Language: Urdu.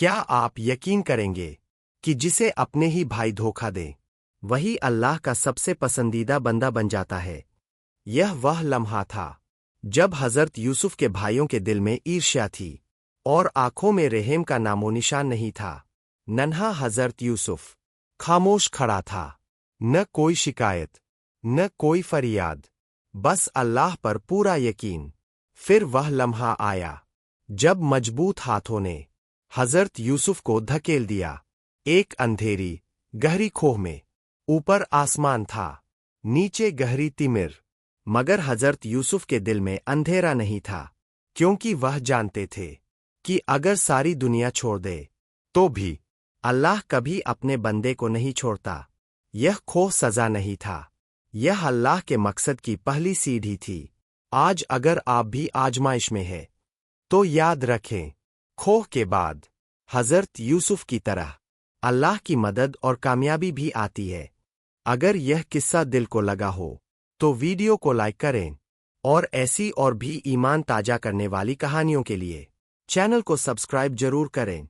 کیا آپ یقین کریں گے کہ جسے اپنے ہی بھائی دھوکہ دیں وہی اللہ کا سب سے پسندیدہ بندہ بن جاتا ہے؟ یہ وہ لمحہ تھا جب حضرت یوسف کے بھائیوں کے دل میں عرشا تھی اور آنکھوں میں رحم کا نام و نشان نہیں تھا۔ ننھا حضرت یوسف خاموش کھڑا تھا، نہ کوئی شکایت، نہ کوئی فریاد، بس اللہ پر پورا یقین۔ پھر وہ لمحہ آیا جب مضبوط ہاتھوں نے حضرت یوسف کو دھکیل دیا، ایک اندھیری گہری کھوہ میں۔ اوپر آسمان تھا، نیچے گہری تمر، مگر حضرت یوسف کے دل میں اندھیرا نہیں تھا، کیونکہ وہ جانتے تھے کہ اگر ساری دنیا چھوڑ دے تو بھی اللہ کبھی اپنے بندے کو نہیں چھوڑتا۔ یہ کھوہ سزا نہیں تھا، یہ اللہ کے مقصد کی پہلی سیڑھی تھی۔ آج اگر آپ بھی آزمائش میں ہے تو یاد رکھیں، کھوہ کے بعد حضرت یوسف کی طرح اللہ کی مدد اور کامیابی بھی آتی ہے۔ اگر یہ قصہ دل کو لگا ہو تو ویڈیو کو لائک کریں، اور ایسی اور بھی ایمان تازہ کرنے والی کہانیوں کے لیے چینل کو سبسکرائب ضرور کریں۔